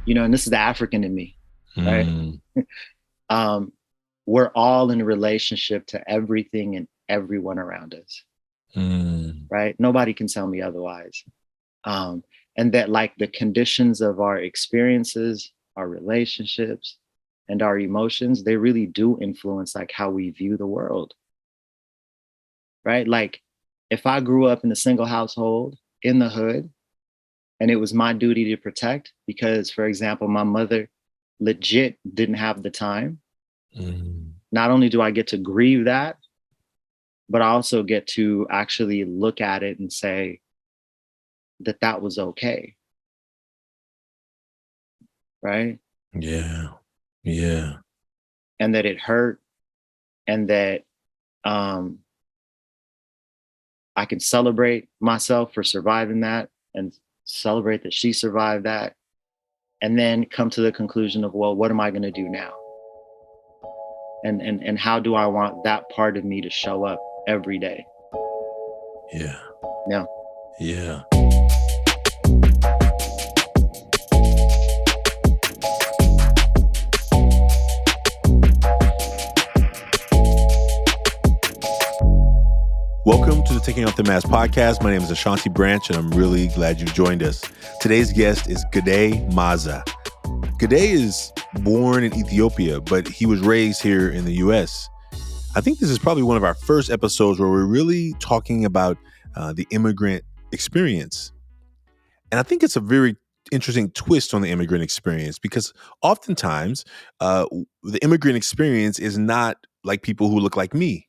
and this is the African in me, right? Mm, um, we're all in a relationship to everything and everyone around us, mm, right? Nobody can tell me otherwise. Um, and that, like, the conditions of our experiences, our relationships, and our emotions, they really do influence like how we view the world, right? Like, if I grew up in a single household in the hood, and it was my duty to protect because, for example, my mother legit didn't have the time. mm. Not only do I get to grieve that, but I also get to actually look at it and say that that was okay, right? Yeah. Yeah. And that it hurt, and that um, I can celebrate myself for surviving that, and celebrate that she survived that, and then come to the conclusion of, well, what am I going to do now? And how do I want that part of me to show up every day? Yeah. Yeah. Yeah. Welcome to the Taking Off the Mask podcast. My name is Ashanti Branch, and I'm really glad you joined us. Today's guest is Gidai Maaza. Gidai is born in Ethiopia, but he was raised here in the U.S. I think this is probably one of our first episodes where we're really talking about the immigrant experience. And I think it's a very interesting twist on the immigrant experience because oftentimes the immigrant experience is not like people who look like me.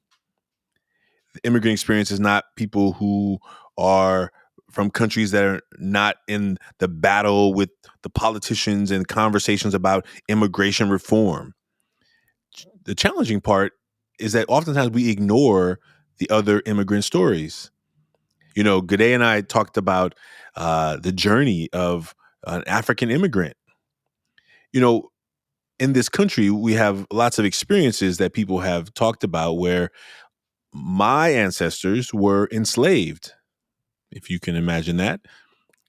The immigrant experience is not people who are from countries that are not in the battle with the politicians and conversations about immigration reform. The challenging part is that oftentimes we ignore the other immigrant stories. You know, Gidai and I talked about the journey of an African immigrant. You know, in this country, we have lots of experiences that people have talked about where my ancestors were enslaved, if you can imagine that.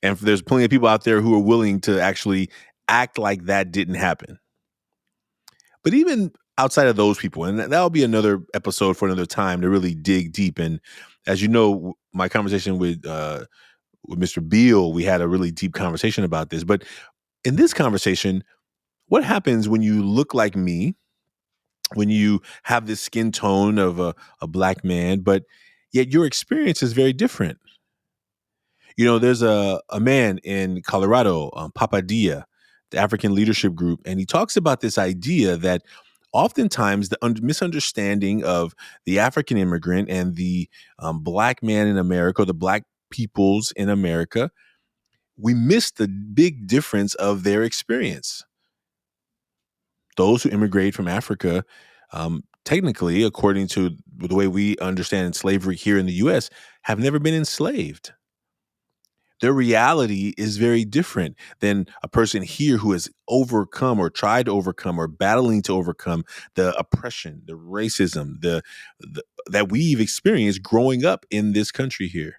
And there's plenty of people out there who are willing to actually act like that didn't happen. But even outside of those people, and that'll be another episode for another time to really dig deep. And as you know, my conversation with Mr. Beal, we had a really deep conversation about this. But in this conversation, what happens when you look like me, when you have this skin tone of a black man, but yet your experience is very different? You know, there's a man in Colorado, Papadia, the African Leadership Group, and he talks about this idea that oftentimes the misunderstanding of the African immigrant and the black man in America, the black peoples in America, we miss the big difference of their experience. Those who immigrate from Africa, technically, according to the way we understand slavery here in the US, have never been enslaved. Their reality is very different than a person here who has overcome or tried to overcome or battling to overcome the oppression, the racism, the that we've experienced growing up in this country here.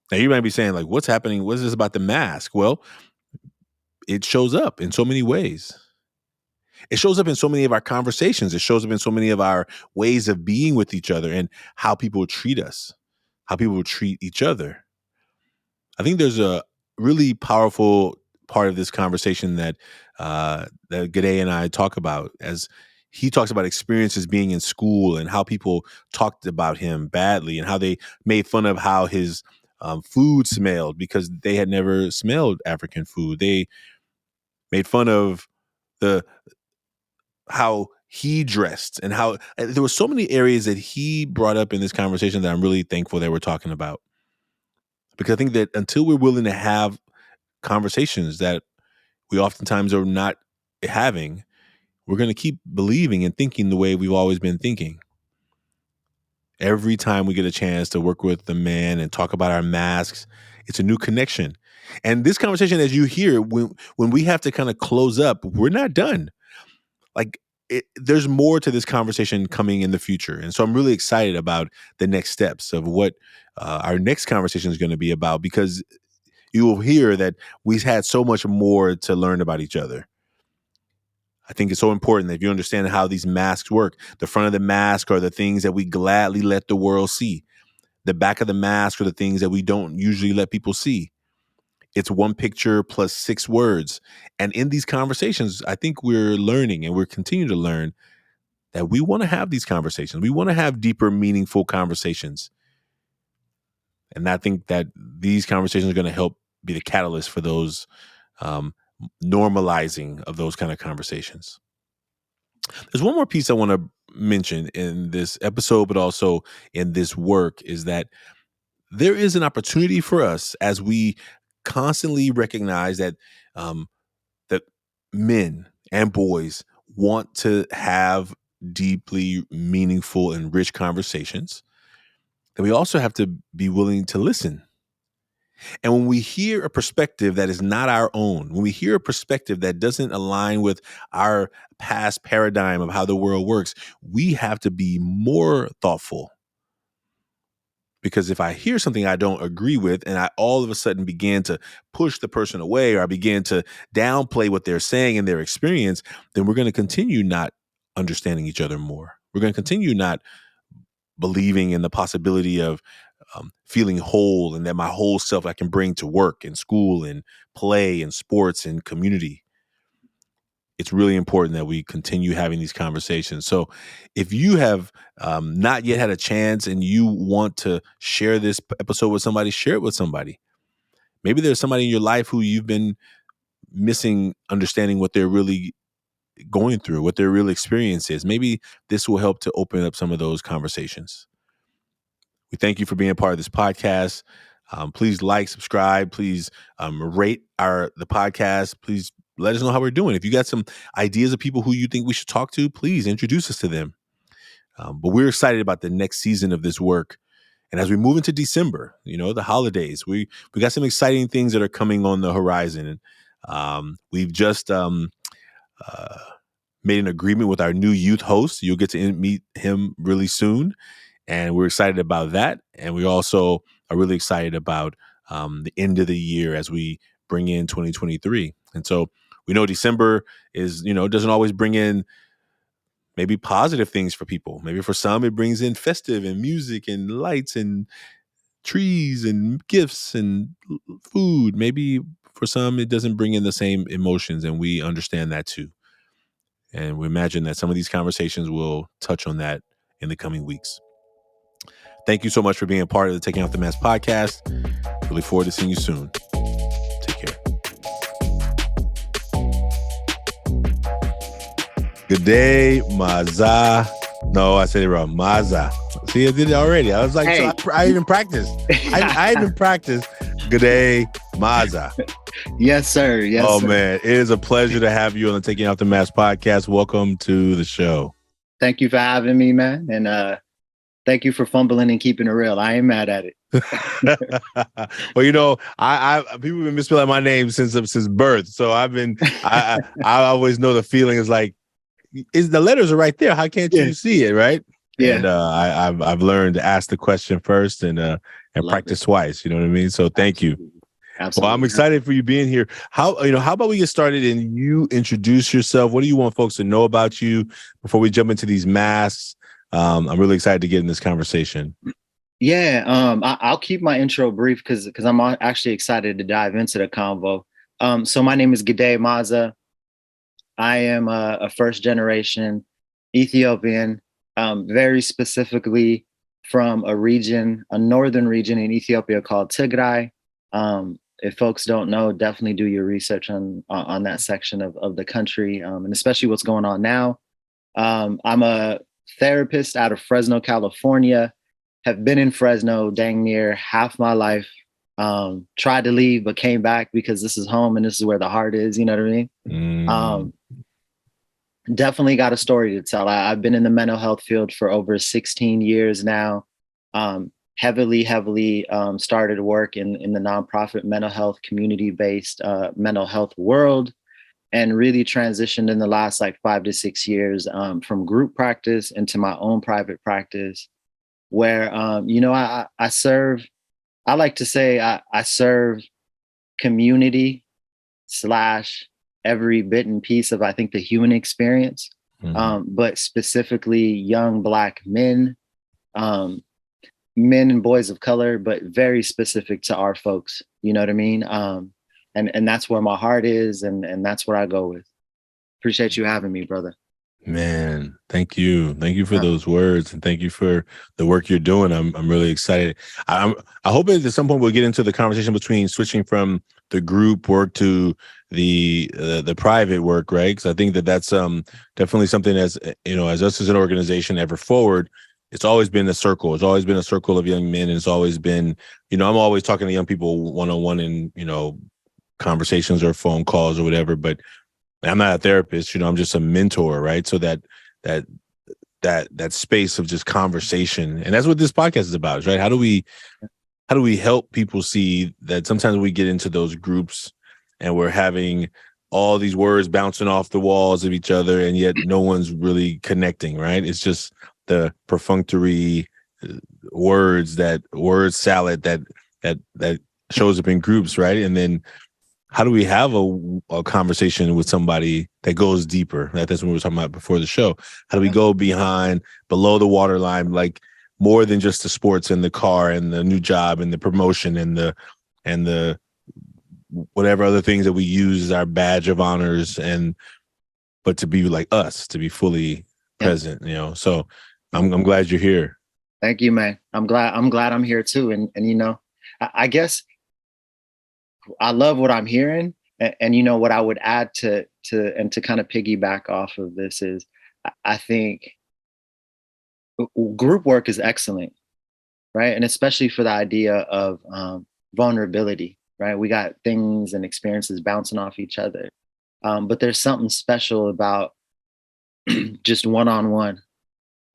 Now you might be saying, like, what's happening? What is this about the mask? Well, it shows up in so many ways. It shows up in so many of our conversations. It shows up in so many of our ways of being with each other and how people treat us, how people treat each other. I think there's a really powerful part of this conversation that Gidai and I talk about as he talks about experiences being in school and how people talked about him badly and how they made fun of how his food smelled because they had never smelled African food. They made fun of the how he dressed and how there were so many areas that he brought up in this conversation that I'm really thankful that we're talking about. Because I think that until we're willing to have conversations that we oftentimes are not having, we're going to keep believing and thinking the way we've always been thinking. Every time we get a chance to work with the man and talk about our masks, it's a new connection. And this conversation, as you hear, when we have to kind of close up, we're not done. Like there's more to this conversation coming in the future. And so I'm really excited about the next steps of what our next conversation is going to be about because you will hear that we've had so much more to learn about each other. I think it's so important that if you understand how these masks work, the front of the mask are the things that we gladly let the world see. The back of the mask are the things that we don't usually let people see. It's one picture plus 6 words. And in these conversations, I think we're learning and we're continuing to learn that we want to have these conversations. We want to have deeper, meaningful conversations. And I think that these conversations are going to help be the catalyst for those normalizing of those kind of conversations. There's one more piece I want to mention in this episode, but also in this work, is that there is an opportunity for us as we constantly recognize that that men and boys want to have deeply meaningful and rich conversations, that we also have to be willing to listen. And when we hear a perspective that is not our own, when we hear a perspective that doesn't align with our past paradigm of how the world works, we have to be more thoughtful. Because if I hear something I don't agree with and I all of a sudden begin to push the person away, or I begin to downplay what they're saying and their experience, then we're going to continue not understanding each other more. We're going to continue not believing in the possibility of feeling whole, and that my whole self I can bring to work and school and play and sports and community. It's really important that we continue having these conversations. So if you have not yet had a chance and you want to share this episode with somebody, share it with somebody. Maybe there's somebody in your life who you've been missing understanding what they're really going through, what their real experience is. Maybe this will help to open up some of those conversations. We thank you for being a part of this podcast. Please like, subscribe. Please rate the podcast. Please let us know how we're doing. If you got some ideas of people who you think we should talk to, please introduce us to them. But we're excited about the next season of this work. And as we move into December, the holidays, we got some exciting things that are coming on the horizon. We've just made an agreement with our new youth host. You'll get to meet him really soon. And we're excited about that. And we also are really excited about the end of the year as we bring in 2023. And so we know December is, doesn't always bring in maybe positive things for people. Maybe for some, it brings in festive and music and lights and trees and gifts and food. Maybe for some, it doesn't bring in the same emotions. And we understand that too. And we imagine that some of these conversations will touch on that in the coming weeks. Thank you so much for being a part of the Taking Off the Mask podcast. We look forward to seeing you soon. Take care. Gidai Maaza. No, I said it wrong. Maaza. See, I did it already. I was like, hey. So I even practiced. I even practiced. Gidai Maaza. Yes, sir. Yes, oh, sir. Man. It is a pleasure to have you on the Taking Off the Mask podcast. Welcome to the show. Thank you for having me, man. And thank you for fumbling and keeping it real. I ain't mad at it. Well, I people have been misspelling my name since birth. So I always know the feeling is like, the letters are right there. How can't you see it, right? Yeah. And I've learned to ask the question first and practice twice. You know what I mean? So thank you. Absolutely. Well, I'm excited for you being here. How about we get started and you introduce yourself? What do you want folks to know about you before we jump into these masks? I'm really excited to get in this conversation. Yeah, I'll keep my intro brief because I'm actually excited to dive into the convo. So my name is Gidai Maaza. I am a first generation Ethiopian, very specifically from a northern region in Ethiopia called Tigray. If folks don't know, definitely do your research on that section of the country, and especially what's going on now. I'm a therapist out of Fresno, California. Have been in Fresno dang near half my life. Tried to leave, but came back because this is home and this is where the heart is. You know what I mean? Definitely got a story to tell. I've been in the mental health field for over 16 years now. Heavily started work in the nonprofit mental health community-based mental health world, and really transitioned in the last 5 to 6 years from group practice into my own private practice, where I serve. I like to say I serve community slash every bit and piece of, I think, the human experience, but specifically young Black men, men and boys of color, but very specific to our folks. You know what I mean? And that's where my heart is, and that's what I go with. Appreciate you having me, brother. Man, thank you. Thank you for those words, and thank you for the work you're doing. I'm really excited. I hope at some point we'll get into the conversation between switching from the group work to the private work, right? Because I think that's definitely something, as you know, as us as an organization ever forward, it's always been a circle. It's always been a circle of young men, and it's always been, you know, I'm always talking to young people one-on-one in, you know, conversations or phone calls or whatever, but I'm not a therapist, you know, I'm just a mentor, right? So that space of just conversation, and that's what this podcast is about, right? How do we help people see that sometimes we get into those groups and we're having all these words bouncing off the walls of each other, and yet no one's really connecting, right? It's just the perfunctory word salad that shows up in groups, right? And then how do we have a conversation with somebody that goes deeper? That's what we were talking about before the show. How do we go below the waterline, like more than just the sports and the car and the new job and the promotion and the whatever other things that we use as our badge of honors, but to be like us, to be fully present, you know? So I'm glad you're here. Thank you, man. I'm glad I'm here too. And you know, I guess I love what I'm hearing, and you know what I would add to kind of piggyback off of this is, I think group work is excellent, right? And especially for the idea of vulnerability, right? We got things and experiences bouncing off each other, but there's something special about just one-on-one,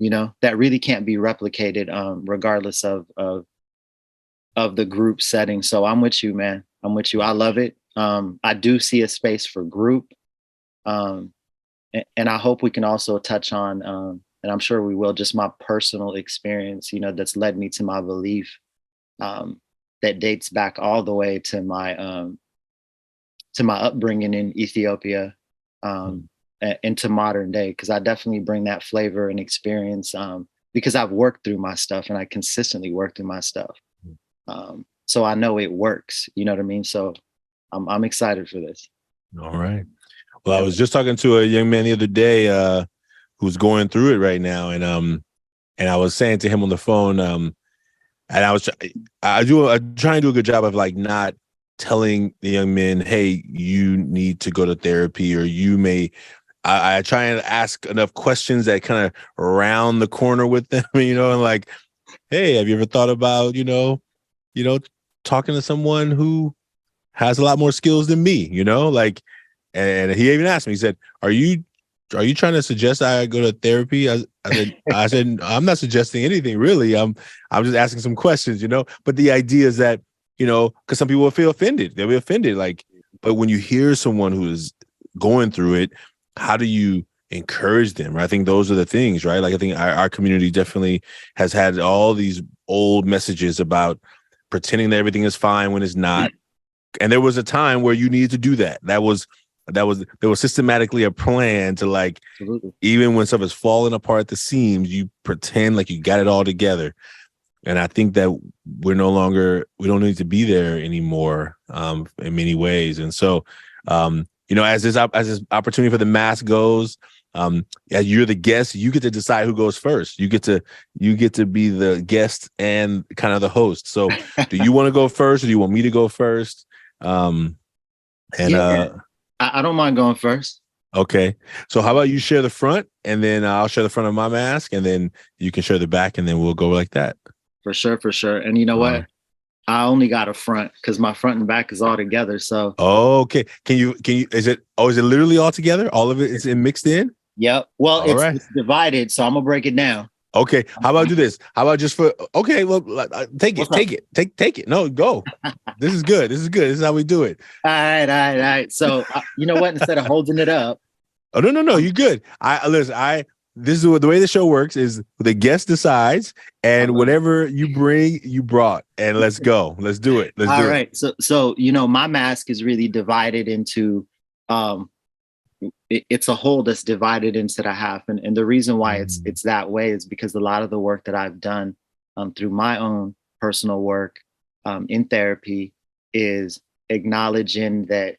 you know, that really can't be replicated, regardless of the group setting. So I'm with you, man. I'm with you. I love it. I do see a space for group. And I hope we can also touch on, and I'm sure we will, just my personal experience, you know, that's led me to my belief, that dates back all the way to my upbringing in Ethiopia, into modern day, because I definitely bring that flavor and experience, because I've worked through my stuff, and I consistently work through my stuff. So I know it works, you know what I mean? So I'm excited for this. All right. Well, I was just talking to a young man the other day, who's going through it right now. And I was saying to him on the phone, and I try and do a good job of like not telling the young men, hey, you need to go to therapy, or I try and ask enough questions that kind of round the corner with them, you know, and like, hey, have you ever thought about, you know, talking to someone who has a lot more skills than me, you know, like, and he even asked me, he said, are you trying to suggest I go to therapy? I said, I'm not suggesting anything really. I'm just asking some questions, you know, but the idea is that, you know, because some people will feel offended. They'll be offended. Like, but when you hear someone who is going through it, how do you encourage them? Right? I think those are the things, right? Like, I think our community definitely has had all these old messages about pretending that everything is fine when it's not. And there was a time where you needed to do that. There was systematically a plan to, like, Absolutely. Even when stuff is falling apart at the seams, you pretend like you got it all together. And I think that we don't need to be there anymore, in many ways. And so, you know, as this opportunity for the mask goes, as you're the guest, you get to decide who goes first. You get to be the guest and kind of the host. So do you want to go first, or do you want me to go first? I don't mind going first. Okay. So how about you share the front, and then I'll share the front of my mask, and then you can share the back, and then we'll go like that. For sure. And you know what? I only got a front because my front and back is all together. So okay. Can you is it literally all together? All of it is mixed in? Yep. Well, it's divided, so I'm gonna break it down. Okay. How about do this? How about just for look, take it. No, go. This is good. This is how we do it. All right. So you know what? Instead of holding it up. Oh, no. You're good. Listen, this is what the way the show works is the guest decides, and whatever you bring, you brought, and let's go. Let's do it. Let's do it. So my mask is really divided into it's a whole that's divided into the half. And the reason why it's that way is because a lot of the work that I've done through my own personal work in therapy is acknowledging that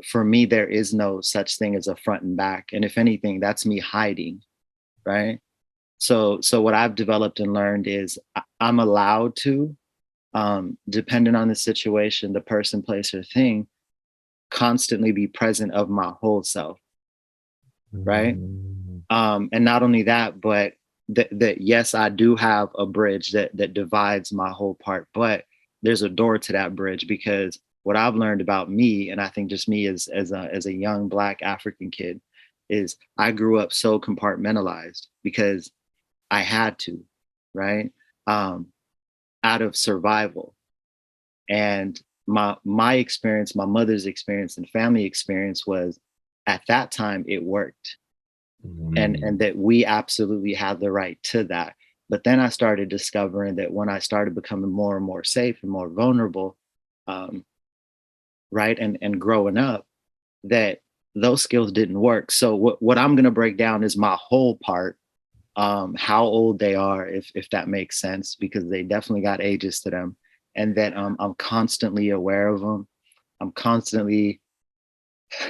for me, there is no such thing as a front and back. And if anything, that's me hiding, right? So what I've developed and learned is I'm allowed to, depending on the situation, the person, place, or thing, constantly be present of my whole self, right? And not only that, but that yes, I do have a bridge that divides my whole part, but there's a door to that bridge, because what I've learned about me, and I think just me as a young Black African kid, is I grew up so compartmentalized because I had to, right? Out of survival. And my experience, my mother's experience and family experience was, at that time it worked. And that we absolutely had the right to that. But then I started discovering that when I started becoming more and more safe and more vulnerable, right, and growing up, that those skills didn't work. So what I'm going to break down is my whole part, how old they are, if that makes sense, because they definitely got ages to them, and that I'm constantly aware of them. I'm constantly,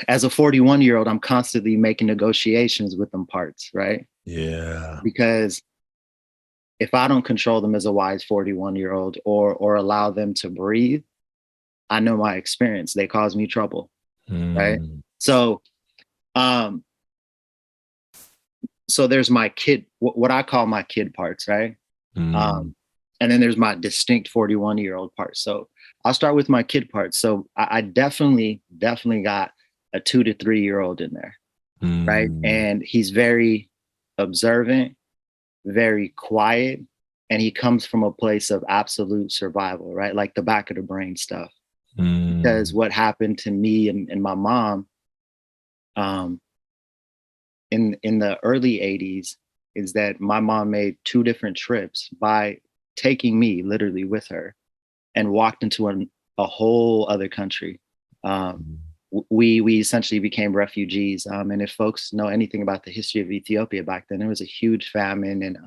as a 41-year-old, I'm constantly making negotiations with them parts, right? Yeah. Because if I don't control them as a wise 41-year-old or allow them to breathe, I know my experience. They cause me trouble, right? So there's my kid, what I call my kid parts, right? And then there's my distinct 41-year-old part. So I'll start with my kid part. So I definitely got a 2 to 3-year-old in there, right? And he's very observant, very quiet, and he comes from a place of absolute survival, right? Like the back of the brain stuff. Because what happened to me and my mom in the early 80s is that my mom made 2 different trips by taking me literally with her, and walked into a whole other country. We essentially became refugees. And if folks know anything about the history of Ethiopia back then, there was a huge famine and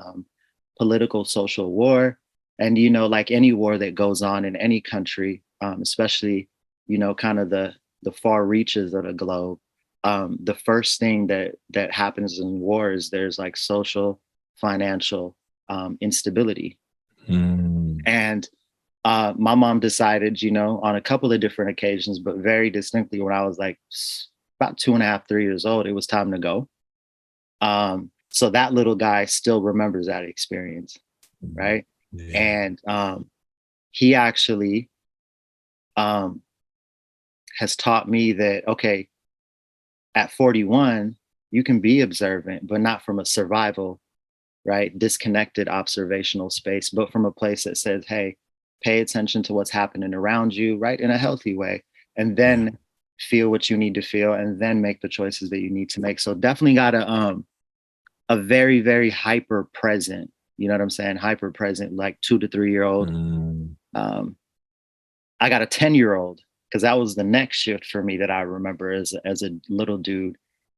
political social war. And, like any war that goes on in any country, especially, kind of the far reaches of the globe, the first thing that happens in war is there's like social, financial instability. And my mom decided, on a couple of different occasions, but very distinctly when I was like about 2.5, 3 years old, it was time to go. So that little guy still remembers that experience, right? Yeah. And he actually has taught me that, okay, at 41, you can be observant, but not from a survival, right, disconnected observational space, but from a place that says, hey, pay attention to what's happening around you, right, in a healthy way, and then feel what you need to feel, and then make the choices that you need to make. So definitely got a very, very hyper present, you know what I'm saying, hyper present, like 2 to 3-year-old. I got a 10-year-old, because that was the next shift for me that I remember as a little dude.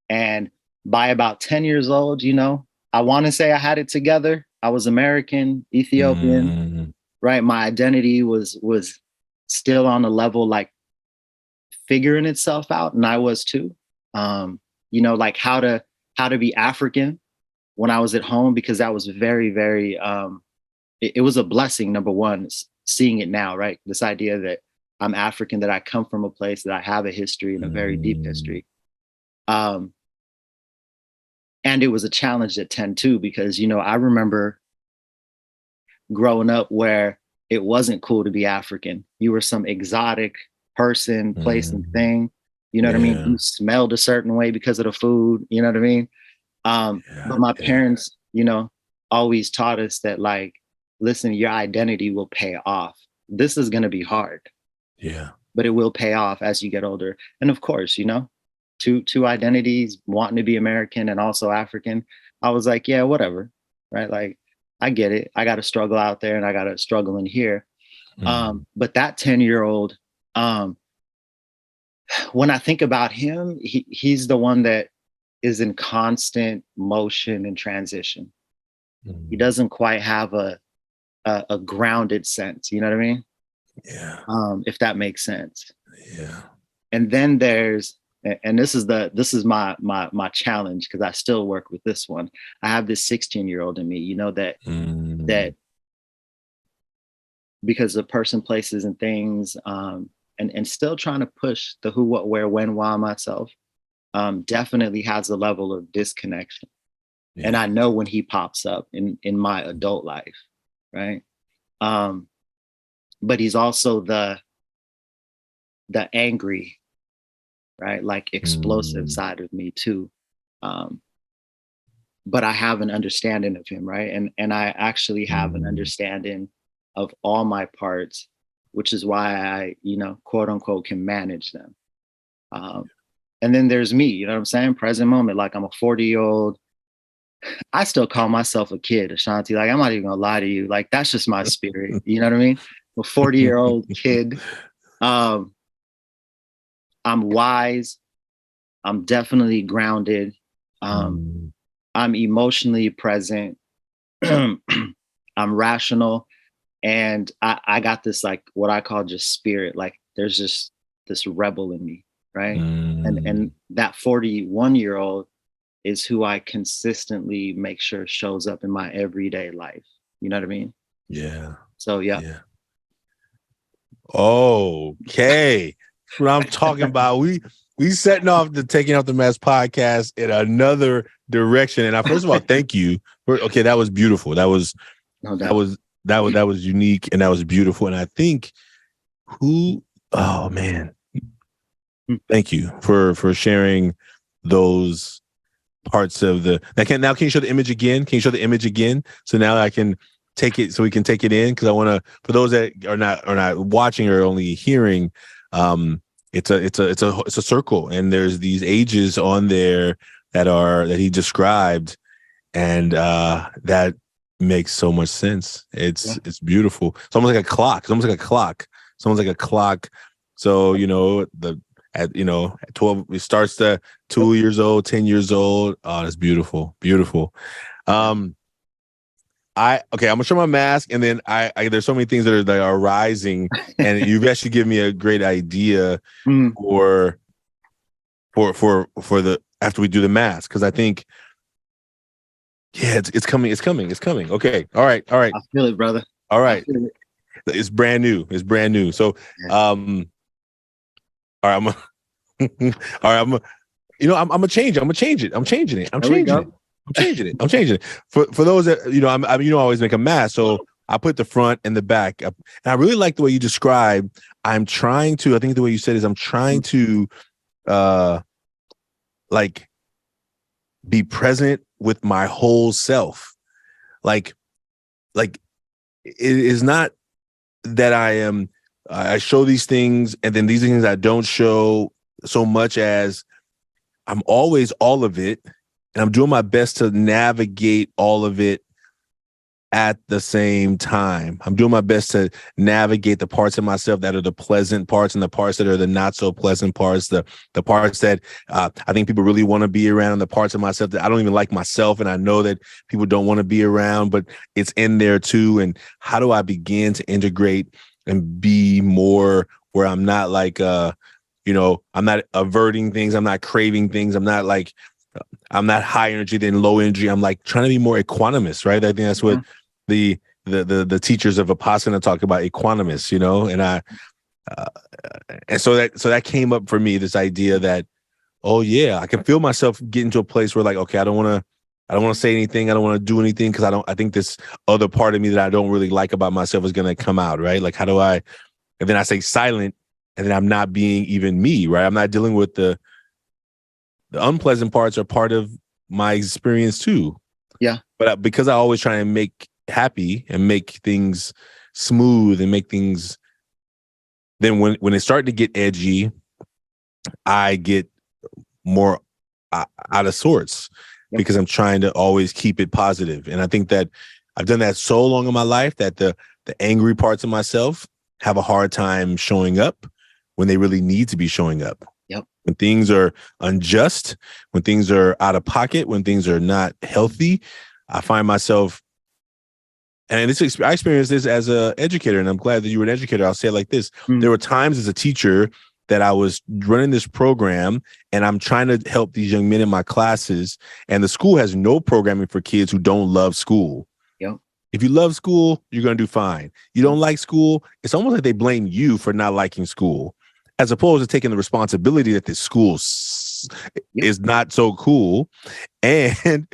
And by about 10 years old, I want to say I had it together. I was American, Ethiopian, right? My identity was still on a level like figuring itself out, and I was too. Like how to be African when I was at home, because that was very, very it was a blessing, number one, seeing it now, right? This idea that I'm African, that I come from a place, that I have a history, and a very deep history. And it was a challenge at 10 too, because, I remember growing up where it wasn't cool to be African. You were some exotic person, place, and thing. You know what I mean? You smelled a certain way because of the food. You know what I mean? But my parents, always taught us that, like, listen, your identity will pay off. This is going to be hard. Yeah. But it will pay off as you get older. And of course, two identities, wanting to be American and also African. I was like, yeah, whatever, right? Like, I get it. I got to struggle out there, and I got to struggle in here. But that 10-year-old, when I think about him, he's the one that is in constant motion and transition. He doesn't quite have a grounded sense. You know what I mean? Yeah. If that makes sense. Yeah. And then there's, and this is my challenge, because I still work with this one. I have this 16-year-old in me, you know, that because of person, places, and things, and still trying to push the who, what, where, when, why myself, definitely has a level of disconnection. Yeah. And I know when he pops up in my adult life, right? But he's also the angry, right? Like explosive side of me too. But I have an understanding of him, right? And I actually have an understanding of all my parts, which is why I, you know, quote unquote, can manage them. And then there's me, you know what I'm saying? Present moment, like I'm a 40-year-old. I still call myself a kid, Ashanti. Like, I'm not even gonna lie to you. Like, that's just my spirit. You know what I mean? A 40-year-old kid. I'm wise. I'm definitely grounded. I'm emotionally present. I'm rational. And I got this, like, what I call just spirit. Like, there's just this rebel in me, right? And that 41-year-old is who I consistently make sure shows up in my everyday life. You know what I mean? Yeah. So yeah. Okay. What I'm talking about. We setting off the Taking Out the Mask podcast in another direction. And first of all, thank you. That was beautiful. That was unique, and that was beautiful. And I think oh man. Thank you for sharing those parts of the can you show the image again? Can you show the image again? So now I can take it, so we can take it in, because I want to, for those that are not watching or only hearing, it's a circle, and there's these ages on there that he described, and that makes so much sense. It's beautiful. It's almost like a clock. It's almost like a clock. So, you know, at 12, it starts to 2 years old, 10 years old. Oh, that's beautiful. I'm gonna show my mask, and then I there's so many things that are rising, and you've actually given me a great idea for the after we do the mask, because I think it's coming. Okay, all right. I feel it, brother. All right, it's brand new. So all right, I'm gonna change it. I'm changing it. For those that, you know, I always make a mask, so I put the front and the back up. And I really like the way you describe. I think the way you said is I'm trying to like be present with my whole self. Like it is not that I show these things, and then these things I don't show, so much as I'm always all of it, and I'm doing my best to navigate all of it at the same time. I'm doing my best to navigate the parts of myself that are the pleasant parts, and the parts that are the not so pleasant parts, the parts that I think people really want to be around, and the parts of myself that I don't even like myself, and I know that people don't want to be around, but it's in there too. And how do I begin to integrate and be more where I'm not like I'm not averting things, I'm not craving things, I'm not high energy then low energy. I'm like trying to be more equanimous, right? I think that's what the teachers of Vipassana talk about, equanimous, you know. And and so that came up for me, this idea that, oh yeah, I can feel myself getting to a place where, like, okay, I don't want to say anything, I don't want to do anything, because I think this other part of me that I don't really like about myself is going to come out, right? Like, how do I? And then I say silent, and then I'm not being even me, right? I'm not dealing with the unpleasant parts are part of my experience too. Yeah. But because I always try and make happy and make things smooth and make things, then when it started to get edgy, I get more out of sorts because I'm trying to always keep it positive. And I think that I've done that so long in my life that the angry parts of myself have a hard time showing up when they really need to be showing up. When things are unjust, when things are out of pocket, when things are not healthy, I find myself, and I experienced this as an educator, and I'm glad that you were an educator. I'll say it like this. There were times as a teacher that I was running this program and I'm trying to help these young men in my classes, and the school has no programming for kids who don't love school. If you love school, you're going to do fine. You don't like school, it's almost like they blame you for not liking school, as opposed to taking the responsibility that this school is not so cool. And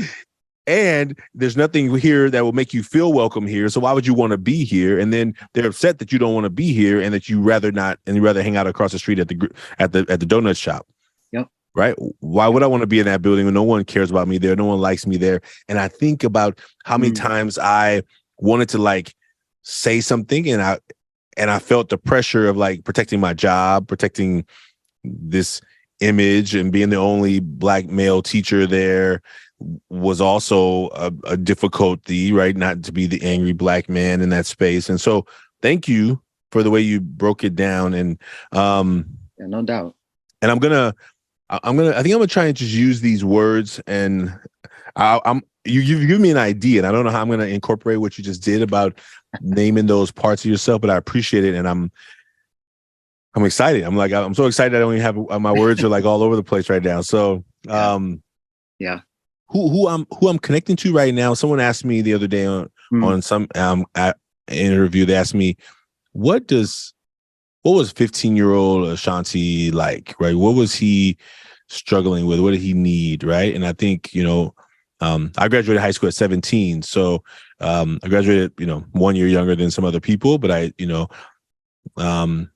there's nothing here that will make you feel welcome here. So why would you want to be here? And then they're upset that you don't want to be here and that you rather not, and you rather hang out across the street at the donut shop. Right? Why would I want to be in that building when no one cares about me there? No one likes me there. And I think about how many times I wanted to like say something and I felt the pressure of like protecting my job, protecting this image, and being the only Black male teacher there was also a difficulty, right? Not to be the angry Black man in that space. And so thank you for the way you broke it down. And no doubt. And I think I'm gonna try and just use these words, and you've given me an idea, and I don't know how I'm gonna incorporate what you just did about naming those parts of yourself, but I appreciate it, and I'm excited. I'm so excited. I don't even have my words are like all over the place right now. So who I'm connecting to right now. Someone asked me the other day on some interview. They asked me, what was 15-year-old Ashanti like, right? What was he struggling with? What did he need, right? And I think, I graduated high school at 17. So I graduated, 1 year younger than some other people, but and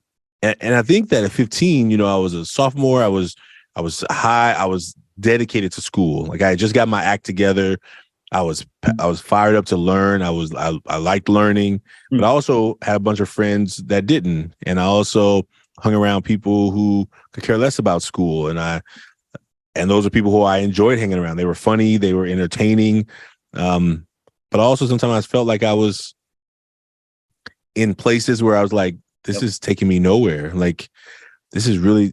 I think that at 15, I was a sophomore. I was high. I was dedicated to school. Like I had just got my act together. I was fired up to learn. I liked learning, but I also had a bunch of friends that didn't. And I also hung around people who could care less about school. And those are people who I enjoyed hanging around. They were funny, they were entertaining. But also sometimes I felt like I was in places where I was like, this is taking me nowhere. Like, this is really,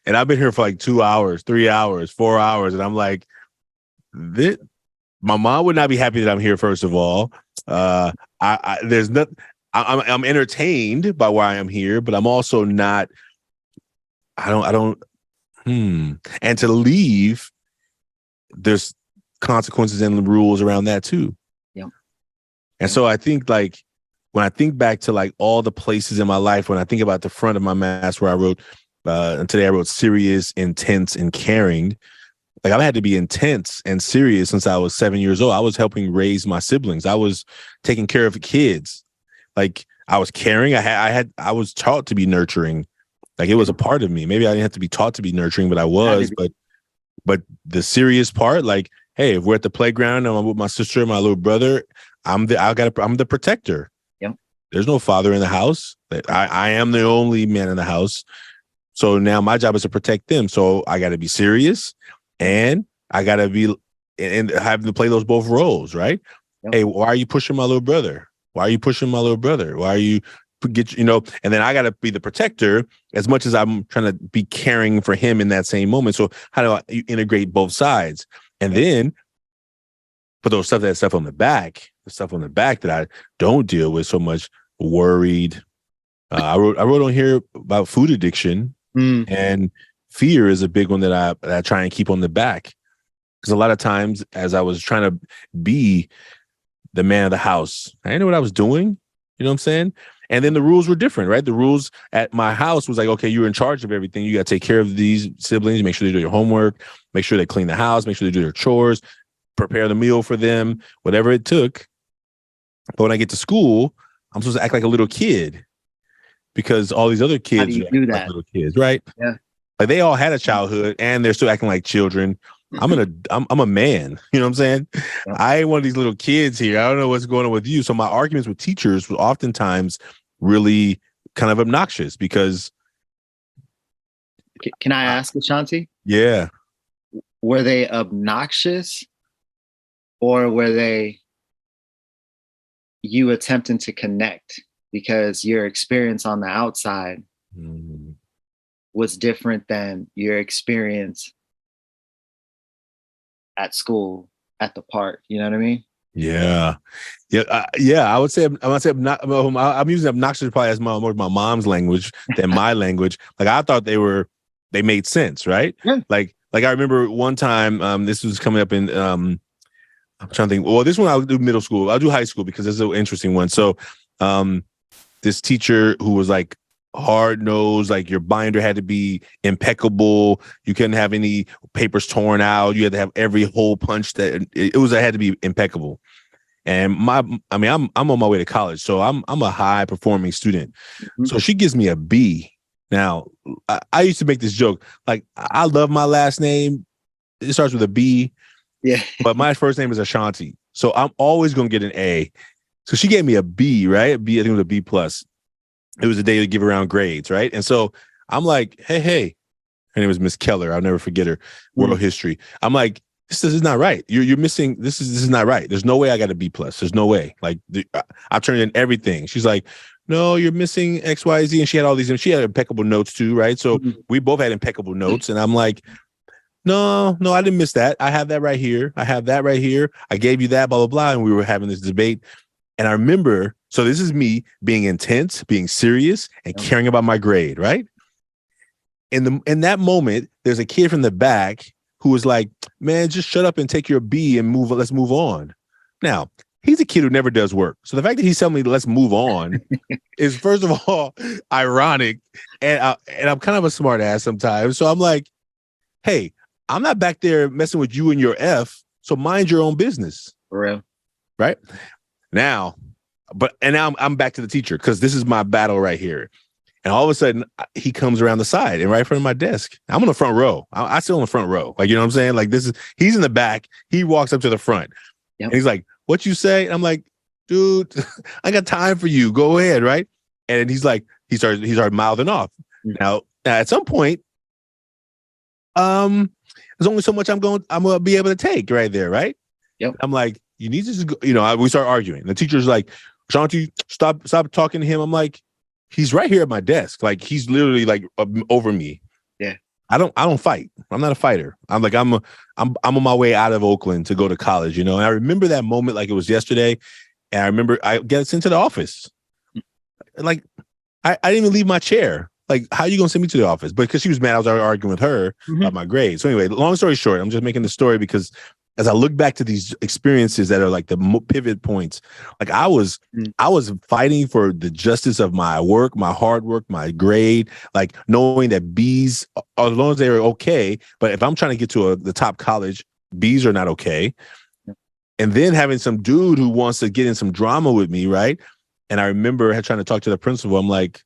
and I've been here for like 2 hours, 3 hours, 4 hours. And I'm like, my mom would not be happy that I'm here. First of all, there's nothing. I'm entertained by why I'm here, but I'm also not. I don't. And to leave, there's consequences and rules around that too. And so I think like when I think back to like all the places in my life, when I think about the front of my mask where I wrote, and today I wrote serious, intense, and caring. Like I've had to be intense and serious since I was 7 years old. I was helping raise my siblings. I was taking care of kids. Like I was caring. I was taught to be nurturing. Like it was a part of me. Maybe I didn't have to be taught to be nurturing, but I was. But the serious part, like, hey, if we're at the playground and I'm with my sister and my little brother, I'm the protector. There's no father in the house. I am the only man in the house. So now my job is to protect them. So I got to be serious. And I got to be and having to play those both roles, right? Hey, why are you pushing my little brother? Why are you pushing my little brother? Why are you and then I got to be the protector as much as I'm trying to be caring for him in that same moment. So how do I integrate both sides? And then put those stuff on the back, the stuff on the back that I don't deal with so much, worried. I wrote on here about food addiction and fear is a big one that I try and keep on the back. Because a lot of times as I was trying to be the man of the house, I didn't know what I was doing. You know what I'm saying? And then the rules were different, right? The rules at my house was like, okay, you're in charge of everything. You got to take care of these siblings, make sure they do your homework, make sure they clean the house, make sure they do their chores, prepare the meal for them, whatever it took. But when I get to school, I'm supposed to act like a little kid because all these other kids How do you do that? like little kids, right? Yeah. Like they all had a childhood and they're still acting like children. I'm a man. You know what I'm saying? Yeah. I ain't one of these little kids here. I don't know what's going on with you. So my arguments with teachers were oftentimes really kind of obnoxious because Can I ask, Ashanti? Yeah. Were they obnoxious, or were they you attempting to connect because your experience on the outside Mm. was different than your experience at school, at the park? You know what I mean? Yeah. Yeah. I would say I'm using obnoxious probably as more my mom's language than my language. Like I thought they made sense, right? Yeah. Like I remember one time, this was coming up in I'm trying to think. Well, this one I'll do middle school. I'll do high school because it's an interesting one. So, this teacher who was like hard nosed, like your binder had to be impeccable. You couldn't have any papers torn out. You had to have every hole punched. That it had to be impeccable. And I'm on my way to college, so I'm a high performing student. Mm-hmm. So she gives me a B. Now, I used to make this joke, like I love my last name. It starts with a B. Yeah. But my first name is Ashanti. So I'm always going to get an A. So she gave me a B, right? A B, I think it was a B plus. It was a day to give around grades, right? And so I'm like, hey. Her name was Miss Keller. I'll never forget her. World history. I'm like, this is not right. You're missing. This is not right. There's no way I got a B plus. There's no way. Like I turned in everything. She's like, no, you're missing X, Y, Z. And she had all these. And she had impeccable notes too, right? So we both had impeccable notes. And I'm like, no, I didn't miss that. I have that right here. I have that right here. I gave you that, blah, blah, blah. And we were having this debate. And I remember, so this is me being intense, being serious, and caring about my grade, right? In that moment, there's a kid from the back who was like, man, just shut up and take your B and let's move on. Now, he's a kid who never does work. So the fact that he's telling me let's move on is, first of all, ironic. And I'm kind of a smart ass sometimes. So I'm like, hey, I'm not back there messing with you and your F. So mind your own business. For real. Right? Now, now I'm back to the teacher because this is my battle right here. And all of a sudden, he comes around the side and right in front of my desk. I'm on the front row. I sit on the front row. Like, you know what I'm saying? Like, he's in the back. He walks up to the front. Yep. And he's like, what you say? And I'm like, dude, I got time for you. Go ahead, right? And he's like, he started mouthing off. Mm-hmm. Now, at some point, there's only so much I'm gonna be able to take right there, right? Yep. I'm like, you need to just go, we start arguing. The teacher's like, Shanti, stop talking to him. I'm like, he's right here at my desk. Like he's literally like over me. Yeah. I don't fight. I'm not a fighter. I'm on my way out of Oakland to go to college, And I remember that moment like it was yesterday. And I remember I get sent to the office. Like I didn't even leave my chair. Like, how are you gonna send me to the office? But because she was mad, I was arguing with her about my grades. So anyway, long story short, I'm just making the story because as I look back to these experiences that are like the pivot points, like I was fighting for the justice of my work, my hard work, my grade, like knowing that B's, as long as they are okay, but if I'm trying to get to the top college, B's are not okay. And then having some dude who wants to get in some drama with me, right? And I remember trying to talk to the principal. I'm like,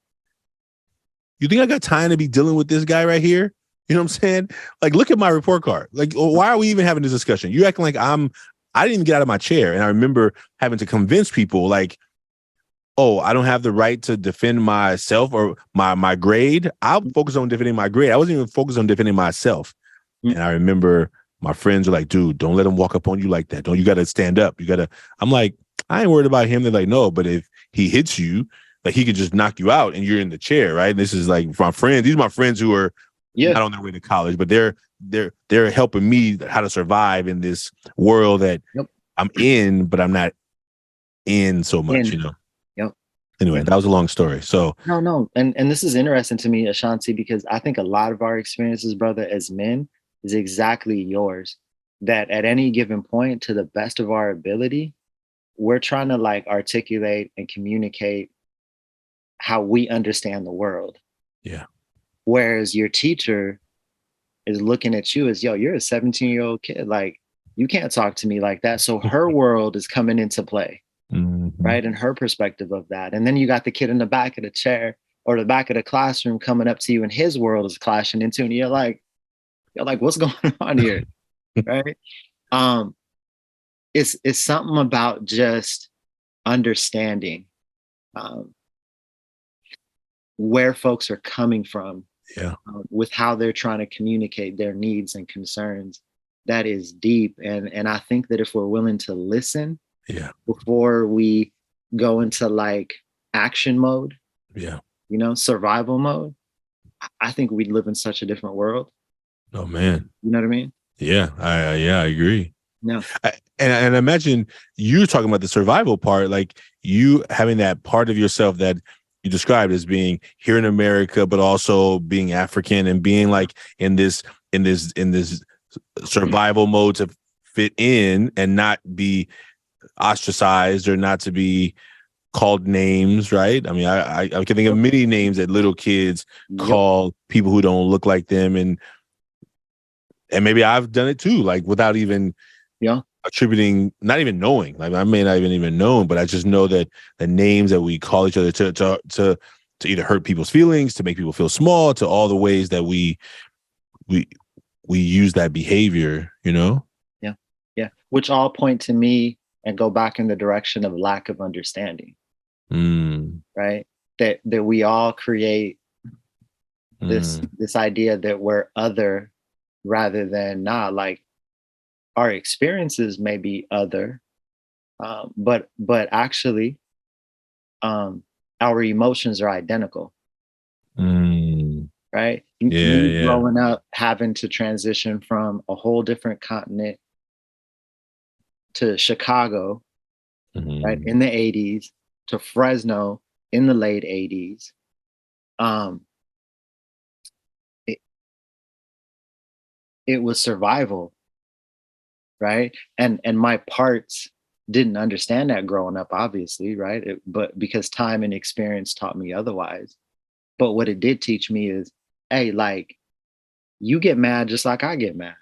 you think I got time to be dealing with this guy right here? You know what I'm saying? Like, look at my report card. Like, why are we even having this discussion? You're acting like I didn't even get out of my chair. And I remember having to convince people like, oh, I don't have the right to defend myself or my grade. I'll focus on defending my grade. I wasn't even focused on defending myself. And I remember my friends were like, dude, don't let him walk up on you like that. You got to stand up. I'm like, I ain't worried about him. They're like, no, but if he hits you, like he could just knock you out and you're in the chair, right? And this is like my friends. These are my friends who are not on their way to college, but they're helping me how to survive in this world that I'm in, but I'm not in so much, Yep. Anyway, that was a long story. So no. And this is interesting to me, Ashanti, because I think a lot of our experiences, brother, as men is exactly yours. That at any given point, to the best of our ability, we're trying to like articulate and communicate how we understand the world. Yeah. Whereas your teacher is looking at you as, yo, you're a 17-year-old kid. Like, you can't talk to me like that. So her world is coming into play, right? And her perspective of that. And then you got the kid in the back of the chair or the back of the classroom coming up to you and his world is clashing into, and you're like, what's going on here? Right? It's something about just understanding where folks are coming from Yeah. with how they're trying to communicate their needs and concerns. That is deep. And I think that if we're willing to listen Yeah. before we go into like action mode, Yeah. survival mode, I think we'd live in such a different world. Oh man. You know what I mean? Yeah. I agree. No. And I imagine you're talking about the survival part, like you having that part of yourself that you described as being here in America, but also being African and being like in this survival mode to fit in and not be ostracized or not to be called names, right? I mean, I can think of many names that little kids call people who don't look like them, and maybe I've done it too, like without even attributing, not even knowing. Like I may not even known, but I just know that the names that we call each other to either hurt people's feelings, to make people feel small, to all the ways that we use that behavior, Yeah. Which all point to me and go back in the direction of lack of understanding. Right? That we all create this idea that we're other rather than not. Like our experiences may be other, but actually, our emotions are identical. Right? Me growing up having to transition from a whole different continent to Chicago, right, in the 80s, to Fresno in the late 80s. It was survival, right? And my parts didn't understand that growing up, obviously, right? But because time and experience taught me otherwise. But what it did teach me is, hey, like, you get mad just like I get mad.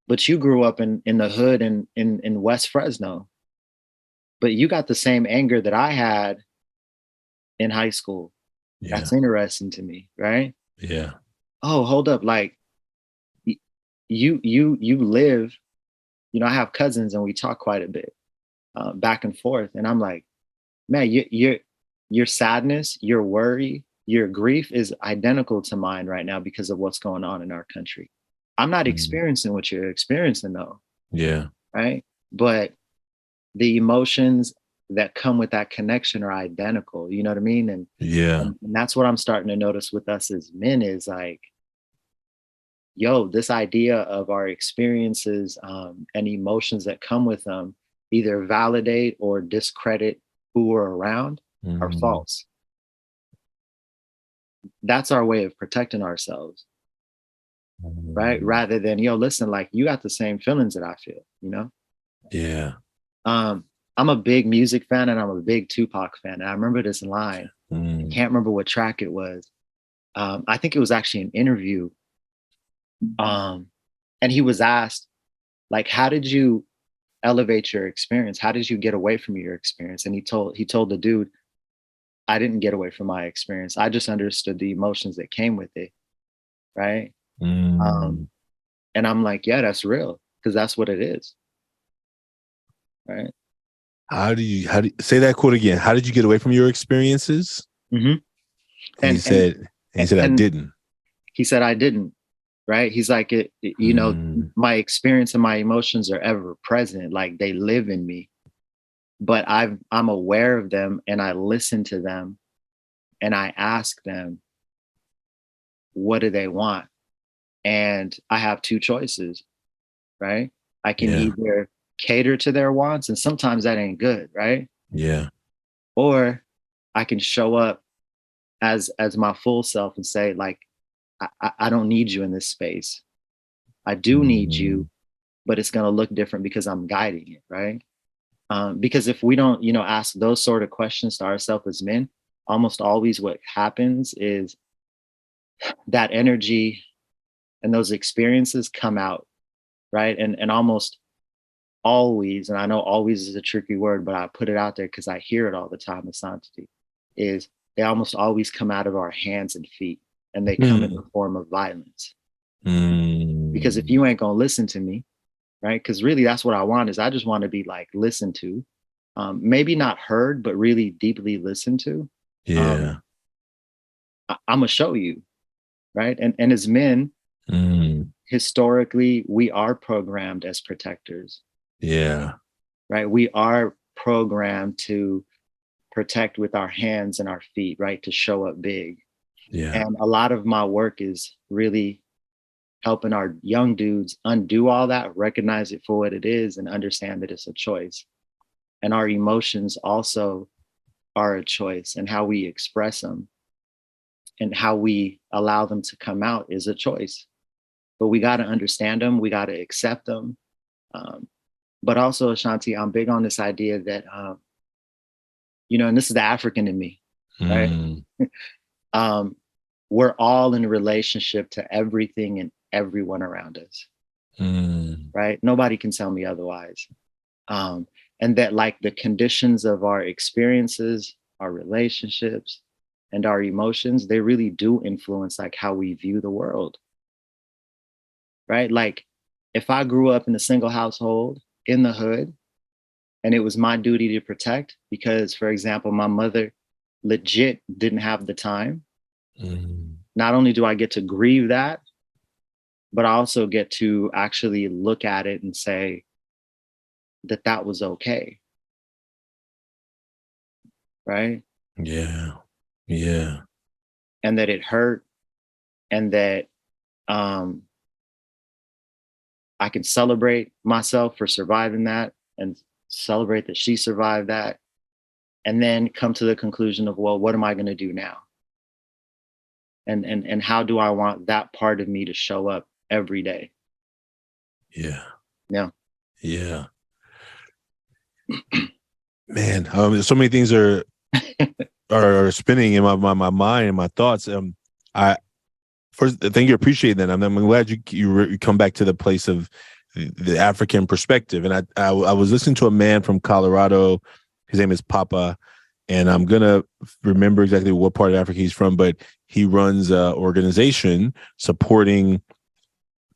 But you grew up in the hood in West Fresno. But you got the same anger that I had in high school. Yeah. That's interesting to me, right? Yeah. Oh, hold up. Like you live, I have cousins and we talk quite a bit back and forth. And I'm like, man, your sadness, your worry, your grief is identical to mine right now because of what's going on in our country. I'm not experiencing what you're experiencing though. Yeah. Right. But the emotions that come with that connection are identical. You know what I mean? And that's what I'm starting to notice with us as men is like, yo, this idea of our experiences and emotions that come with them either validate or discredit who we're around are false. That's our way of protecting ourselves, right? Rather than, yo, listen, like you got the same feelings that I feel, Yeah. I'm a big music fan and I'm a big Tupac fan. And I remember this line. I can't remember what track it was. I think it was actually an interview. And he was asked, like, how did you elevate your experience? How did you get away from your experience? And he told the dude, I didn't get away from my experience. I just understood the emotions that came with it. Right. And I'm like, yeah, that's real. Because that's what it is. Right. How do you say that quote again? How did you get away from your experiences? And he said, I didn't. He said, I didn't. Right. He's like, my experience and my emotions are ever present. Like they live in me, but I'm aware of them and I listen to them and I ask them, what do they want? And I have two choices, right? I can either cater to their wants, and sometimes that ain't good, right? Yeah. Or I can show up as my full self and say, like, I don't need you in this space. I do need you, but it's going to look different because I'm guiding it, right? Because if we don't, ask those sort of questions to ourselves as men, almost always what happens is that energy and those experiences come out, right? And almost always, and I know always is a tricky word, but I put it out there because I hear it all the time, Ashanti, is they almost always come out of our hands and feet, and they come in the form of violence. Because if you ain't gonna listen to me, right? Because really that's what I want is I just want to be like listened to, maybe not heard, but really deeply listened to. I'm gonna show you, right? And as men, historically, we are programmed as protectors. Yeah. Right? We are programmed to protect with our hands and our feet, right? To show up big. Yeah. And a lot of my work is really helping our young dudes undo all that, recognize it for what it is, and understand that it's a choice. And our emotions also are a choice, and how we express them and how we allow them to come out is a choice. But we got to understand them, we got to accept them. But also, Ashanti, I'm big on this idea that, and this is the African in me, right? We're all in a relationship to everything and everyone around us, right? Nobody can tell me otherwise. And that, like, the conditions of our experiences, our relationships, and our emotions, they really do influence like how we view the world, right? Like, if I grew up in a single household in the hood, and it was my duty to protect because, for example, my mother legit didn't have the time. Not only do I get to grieve that, but I also get to actually look at it and say that that was okay. Right? Yeah. Yeah. And that it hurt, and that I can celebrate myself for surviving that, and celebrate that she survived that, and then come to the conclusion of, well, what am I going to do now? And how do I want that part of me to show up every day? Yeah. Yeah. Yeah. Man, so many things are spinning in my mind and my thoughts. I first thank you, appreciate that. I'm glad you come back to the place of the African perspective. And I was listening to a man from Colorado. His name is Papa, and I'm gonna remember exactly what part of Africa he's from, but he runs an organization supporting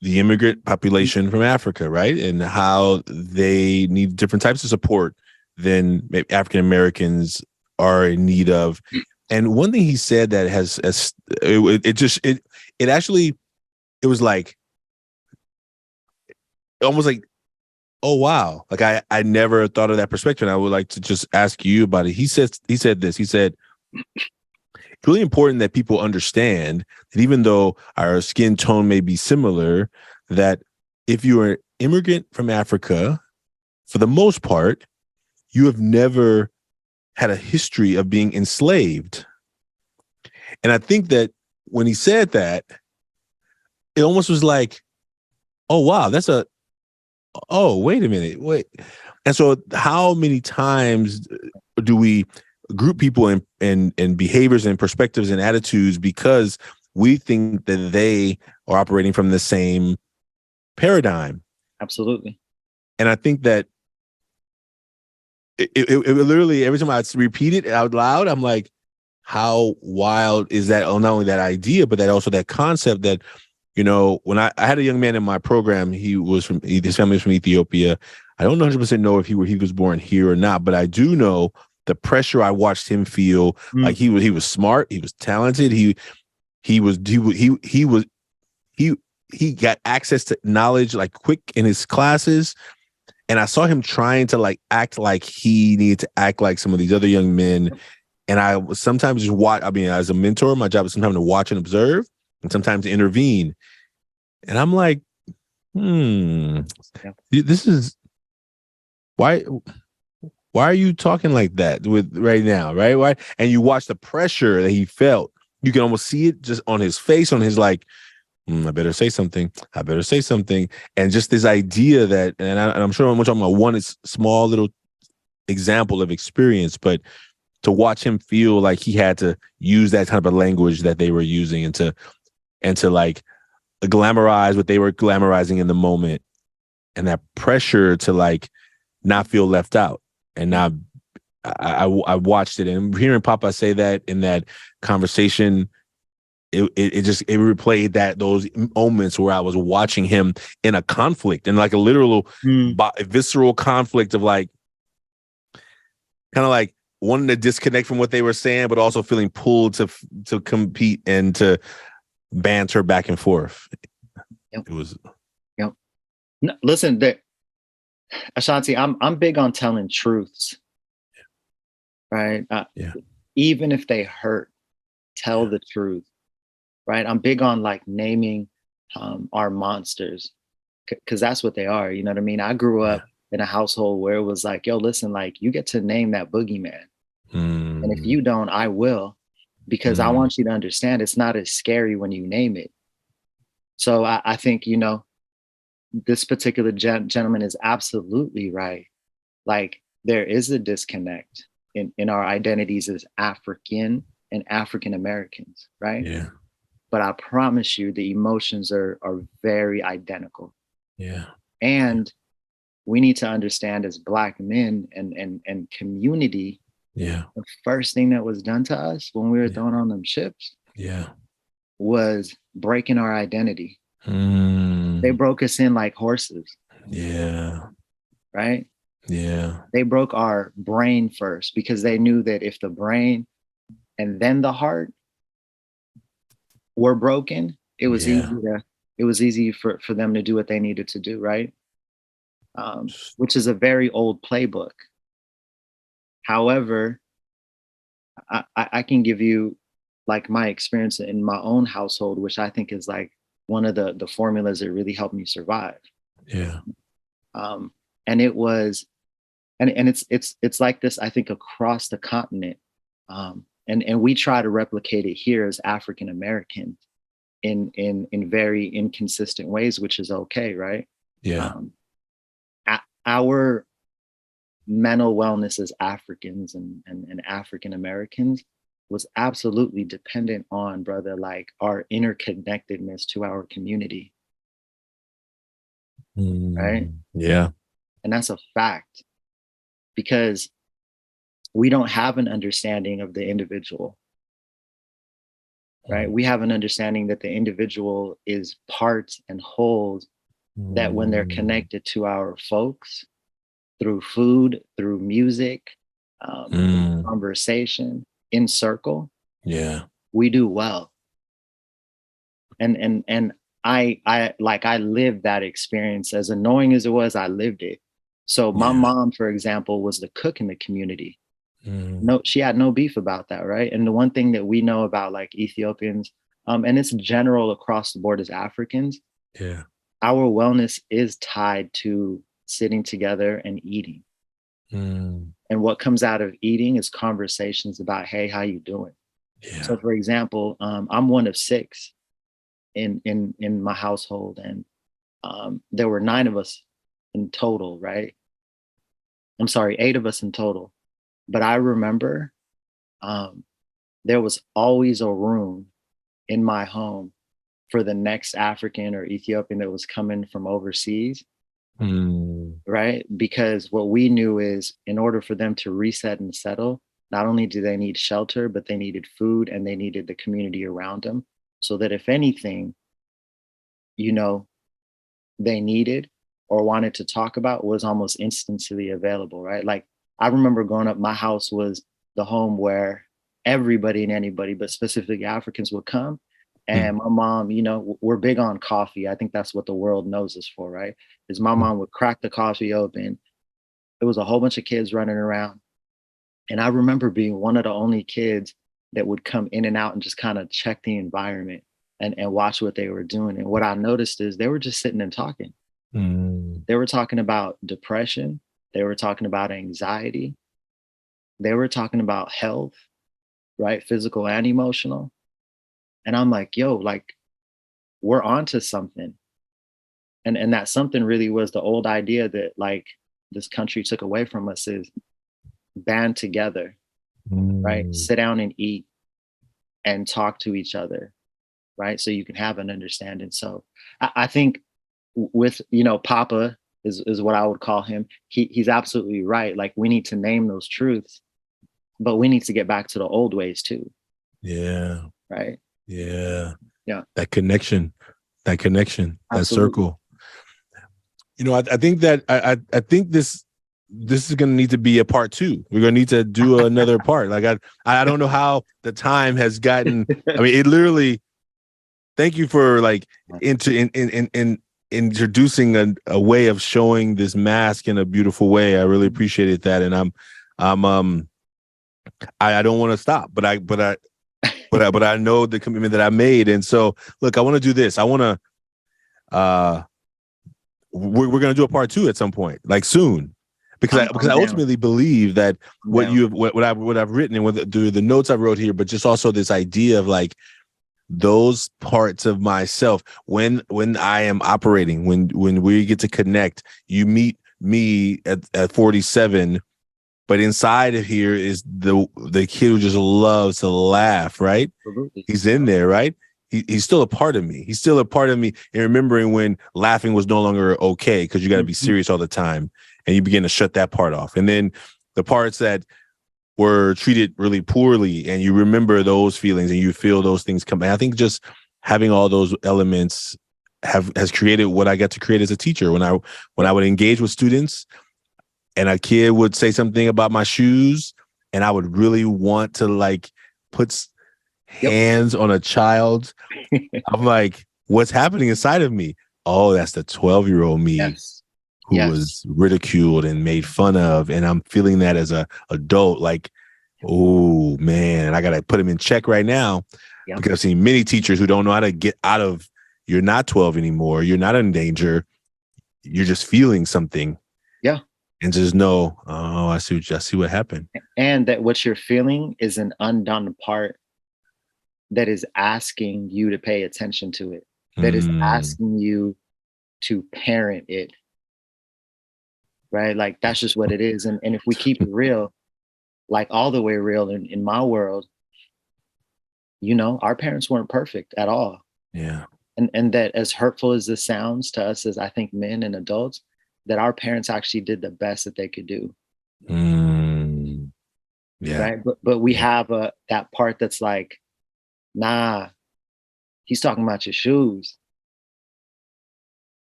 the immigrant population from Africa, right? And how they need different types of support than African Americans are in need of. And one thing he said that it was like almost like, oh wow, like I never thought of that perspective. And I would like to just ask you about it. He said this. He said, it's really important that people understand that even though our skin tone may be similar, that if you are an immigrant from Africa, for the most part, you have never had a history of being enslaved. And I think that when he said that, it almost was like, oh, wow, wait a minute, wait. And so how many times do we group people in behaviors and perspectives and attitudes because we think that they are operating from the same paradigm? Absolutely. And I think that it literally, every time I repeat it out loud, I'm like, how wild is that? Oh, not only that idea, but that also that concept that, when I had a young man in my program, his family was from Ethiopia. I don't 100% know if he was born here or not, but I do know the pressure I watched him feel. Like he was smart, he was talented, he got access to knowledge like quick in his classes. And I saw him trying to like act like he needed to act like some of these other young men. And I was sometimes just watch. I mean, as a mentor, my job is sometimes to watch and observe, and sometimes to intervene. And I'm like, this is why are you talking like that with right now, right? Why? And you watch the pressure that he felt. You can almost see it just on his face, on his like, I better say something. I better say something. And just this idea that, and I'm sure I'm talking about one small little example of experience, but to watch him feel like he had to use that type of language that they were using and to like glamorize what they were glamorizing in the moment, and that pressure to like not feel left out. And now I watched it, and hearing Papa say that in that conversation, it replayed those moments where I was watching him in a conflict, and like a literal visceral conflict of like, kind of like, wanting to disconnect from what they were saying, but also feeling pulled to compete and to banter back and forth. Yep. It was. Yep. No, listen, Ashanti, I'm big on telling truths, right? Yeah. Even if they hurt, tell the truth, right? I'm big on like naming our monsters, because that's what they are. You know what I mean? I grew up in a household where it was like, yo, listen, like you get to name that boogeyman. And if you don't, I will, because I want you to understand it's not as scary when you name it. So I think, you know, this particular gentleman is absolutely right. Like there is a disconnect in our identities as African and African Americans, right? Yeah. But I promise you the emotions are very identical. Yeah. And we need to understand as Black men and community, Yeah. the first thing that was done to us when we were thrown on them ships was breaking our identity. They broke us in like horses. Yeah. Right? Yeah. They broke our brain first because they knew that if the brain and then the heart were broken, it was easy for them to do what they needed to do, right? Which is a very old playbook. However, I can give you like my experience in my own household, which I think is like one of the formulas that really helped me survive. Yeah. And it was, and it's like this, I think, across the continent. And we try to replicate it here as African Americans in very inconsistent ways, which is okay, right? Yeah. Our mental wellness as Africans and African Americans was absolutely dependent on, brother, like our interconnectedness to our community. Right? Yeah. And that's a fact, because we don't have an understanding of the individual. Right? We have an understanding that the individual is parts and wholes that when they're connected to our folks through food, through music, conversation, in circle, we do well. And I lived that experience. As annoying as it was, I lived it. So my mom, for example, was the cook in the community. No, she had no beef about that, right? And the one thing that we know about like Ethiopians, and it's general across the board as Africans, our wellness is tied to sitting together and eating. And what comes out of eating is conversations about, hey, how you doing? So for example, I'm one of 6 in my household, and there were 9 of us in total, right? I'm sorry, 8 of us in total. But I remember there was always a room in my home for the next African or Ethiopian that was coming from overseas, right? Because what we knew is in order for them to reset and settle, not only do they need shelter, but they needed food and they needed the community around them. So that if anything, you know, they needed or wanted to talk about was almost instantly available, right? Like I remember growing up, my house was the home where everybody and anybody, but specifically Africans, would come. And my mom, you know, we're big on coffee. I think that's what the world knows us for, right? Is my mom would crack the coffee open. It was a whole bunch of kids running around. And I remember being one of the only kids that would come in and out and just kind of check the environment and watch what they were doing. And what I noticed is they were just sitting and talking. They were talking about depression. They were talking about anxiety. They were talking about health, right? Physical and emotional. And I'm like, yo, like we're onto something. And that something really was the old idea that like this country took away from us is band together, right? Sit down and eat and talk to each other, right? So you can have an understanding. So I think with, you know, Papa is what I would call him. He's absolutely right. Like we need to name those truths, but we need to get back to the old ways too. Yeah. Right. Yeah. Yeah. That connection, Absolutely. that circle. You know, I think that I think this this is going to need to be a part 2. We're going to need to do another part. Like I don't know how the time has gotten. I mean, it literally. Thank you for like introducing a way of showing this mask in a beautiful way. I really appreciated that, and I don't want to stop, but I know the commitment that I made, and so look, I want to do this. I want to we're going to do a part 2 at some point, like soon, because I ultimately believe that what I've written and the notes I wrote here, but just also this idea of like those parts of myself when I am operating, when we get to connect, you meet me at 47, but inside of here is the kid who just loves to laugh, right? Absolutely. He's in there, right? He's still a part of me. He's still a part of me. And remembering when laughing was no longer okay, because you got to be serious all the time, and you begin to shut that part off. And then the parts that were treated really poorly, and you remember those feelings and you feel those things come. I think just having all those elements has created what I got to create as a teacher. When I would engage with students and a kid would say something about my shoes, and I would really want to like put hands on a child, I'm like, what's happening inside of me? Oh, that's the 12-year-old me. Who was ridiculed and made fun of, and I'm feeling that as a adult, like, oh man, I gotta put him in check right now, because I've seen many teachers who don't know how to get out of. You're not 12 anymore. You're not in danger. You're just feeling something. Yeah, and just know, oh, I see what happened, and that what you're feeling is an undone part that is asking you to pay attention to it. That is asking you to parent it. Right? Like that's just what it is. And if we keep it real, like all the way real in my world, our parents weren't perfect at all. Yeah. And that as hurtful as this sounds to us as I think men and adults, that our parents actually did the best that they could do. Yeah. Right. But we have that part that's like, nah, he's talking about your shoes.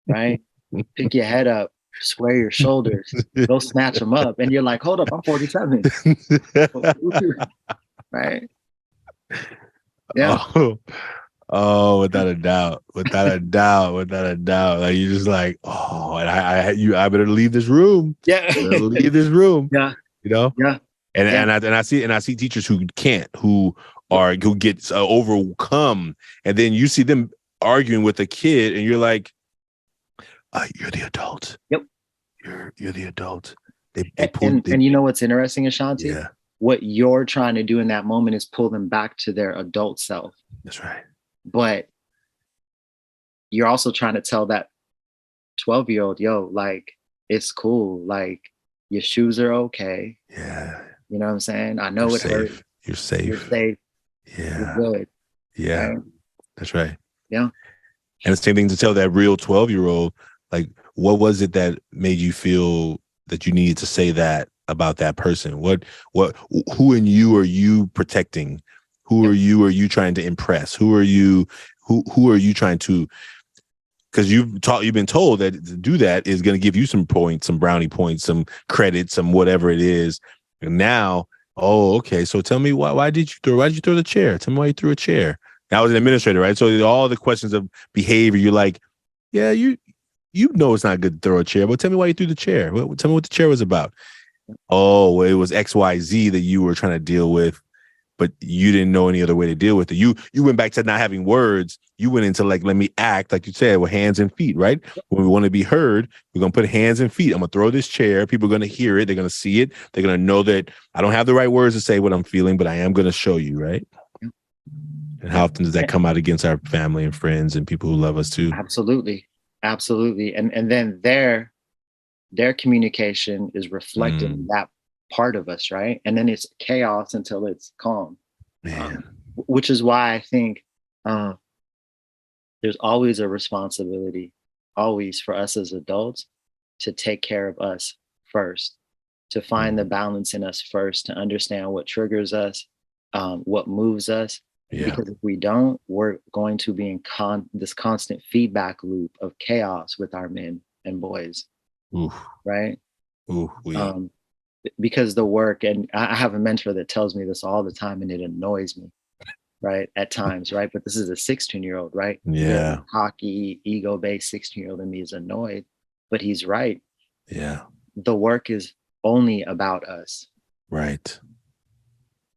Right? Pick your head up. Square your shoulders, go snatch them up. And you're like, hold up, I'm 47. Right? Yeah. Oh, without a doubt. Like you're just like, oh, and I better leave this room. Yeah. Leave this room. Yeah. Yeah. And I see teachers who can't, who get overcome, and then you see them arguing with a kid, and you're like, you're the adult. Yep. You're the adult. And you know what's interesting, Ashanti? Yeah. What you're trying to do in that moment is pull them back to their adult self. That's right. But you're also trying to tell that 12-year-old, yo, like, it's cool. Like, your shoes are okay. Yeah. You know what I'm saying? I know it hurts. You're safe. You're safe. Yeah. You're good. Yeah. Right? That's right. Yeah. And the same thing to tell that real 12-year-old, like, what was it that made you feel that you needed to say that about that person? Who in you are you protecting? Who are you trying to impress? Who are you trying to, because you've been told that to do that is going to give you some points, some brownie points, some credit, some whatever it is. And now, oh, okay. So tell me why did you throw the chair? Tell me why you threw a chair. I was an administrator, right? So all the questions of behavior, you're like, yeah, you know it's not good to throw a chair, but tell me why you threw the chair. Tell me what the chair was about. Oh, well, it was XYZ that you were trying to deal with, but you didn't know any other way to deal with it. You went back to not having words. You went into like, let me act, like you said, with hands and feet, right? When we want to be heard, we're going to put hands and feet. I'm going to throw this chair. People are going to hear it. They're going to see it. They're going to know that I don't have the right words to say what I'm feeling, but I am going to show you, right? And how often does that come out against our family and friends and people who love us too? Absolutely. Absolutely. And then their communication is reflecting that part of us, right? And then it's chaos until it's calm. Which is why I think there's always a responsibility, always for us as adults, to take care of us first, to find the balance in us first, to understand what triggers us, what moves us. Because if we don't, we're going to be in this constant feedback loop of chaos with our men and boys. Oof. Right? Ooh, Because the work, and I have a mentor that tells me this all the time, and it annoys me, right? At times, right? But this is a 16-year-old, right? Yeah. Very cocky, ego-based 16-year-old in me is annoyed, but he's right. Yeah. The work is only about us, Right.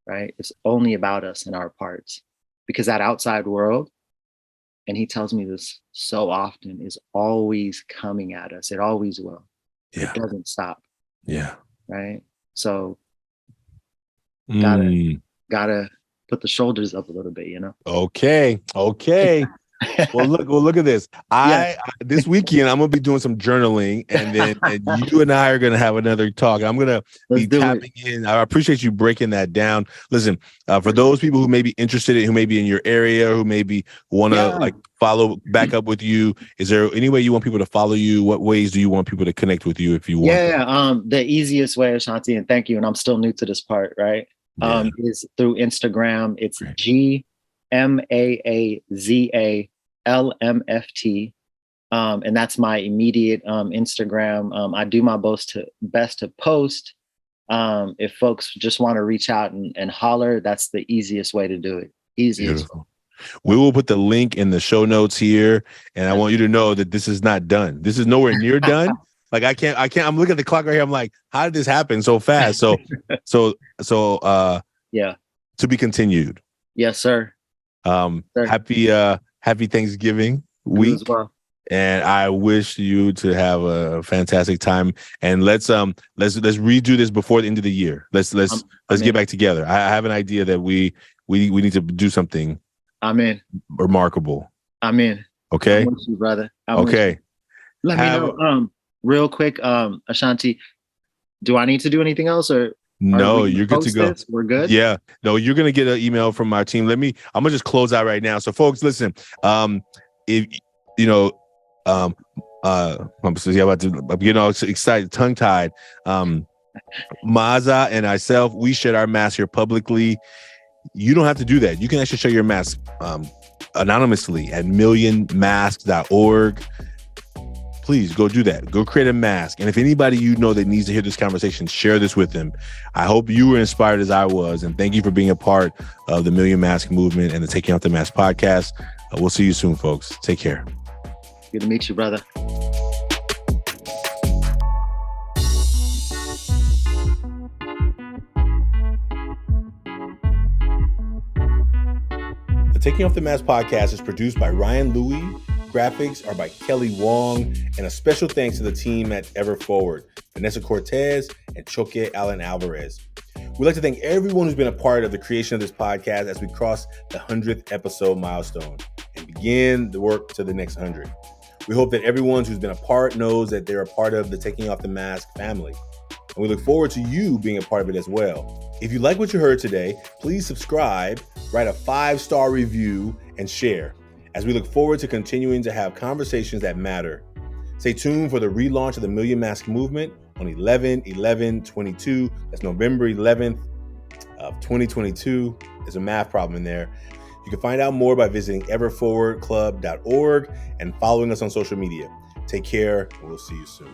right? It's only about us and our parts, because that outside world, and he tells me this so often, is always coming at us. It always will. Yeah. It doesn't stop, Yeah. right? So gotta put the shoulders up a little bit, you know? Okay. Well, look at this. Yeah. This weekend I'm gonna be doing some journaling, and then you and I are gonna have another talk. I'm gonna Let's be do tapping in. I appreciate you breaking that down. Listen, for it. those people who may be interested in, who may be in your area, who maybe want to Yeah. like follow back up with you, is there any way you want people to follow you? What ways do you want people to connect with you if you want? Yeah. The easiest way, Ashanti, and thank you, and I'm still new to this part, right? Yeah. Is through Instagram. It's Great. GMAAZA LMFT. And that's my immediate Instagram. I do my best to post. If folks just want to reach out and holler, that's the easiest way to do it. Easiest. Beautiful. We will put the link in the show notes here, and I want you to know that this is not done. This is nowhere near done. Like I can't. I'm looking at the clock right here. I'm like, how did this happen so fast? So yeah. To be continued. Yes, sir. Sir. Happy Thanksgiving week. As well. And I wish you to have a fantastic time. And let's redo this before the end of the year. Let's get back together. I have an idea that we need to do something. I'm in. Remarkable. I'm in. Okay. I'm with you, brother. Okay. Let me know. Real quick, Ashanti, do I need to do anything else, or no? You're good to go. This? We're good. Yeah. No, you're gonna get an email from our team. I'm gonna just close out right now. So, folks, listen. If you know, I'm getting all excited, tongue tied. Maaza and myself, we shared our mask here publicly. You don't have to do that. You can actually share your mask anonymously at millionmasks.org. Please go do that. Go create a mask. And if anybody you know that needs to hear this conversation, share this with them. I hope you were inspired as I was. And thank you for being a part of the Million Mask movement and the Taking Off the Mask podcast. We'll see you soon, folks. Take care. Good to meet you, brother. The Taking Off the Mask podcast is produced by Ryan Louie. Graphics are by Kelly Wong, and a special thanks to the team at Ever Forward, Vanessa Cortez and Choque Allen Alvarez. We'd like to thank everyone who's been a part of the creation of this podcast as we cross the 100th episode milestone and begin the work to the next 100. We hope that everyone who's been a part knows that they're a part of the Taking Off the Mask family. And we look forward to you being a part of it as well. If you like what you heard today, please subscribe, write a 5-star review, and share, as we look forward to continuing to have conversations that matter. Stay tuned for the relaunch of the Million Mask movement on 11/11/22. That's November 11th of 2022. There's a math problem in there. You can find out more by visiting everforwardclub.org and following us on social media. Take care, and we'll see you soon.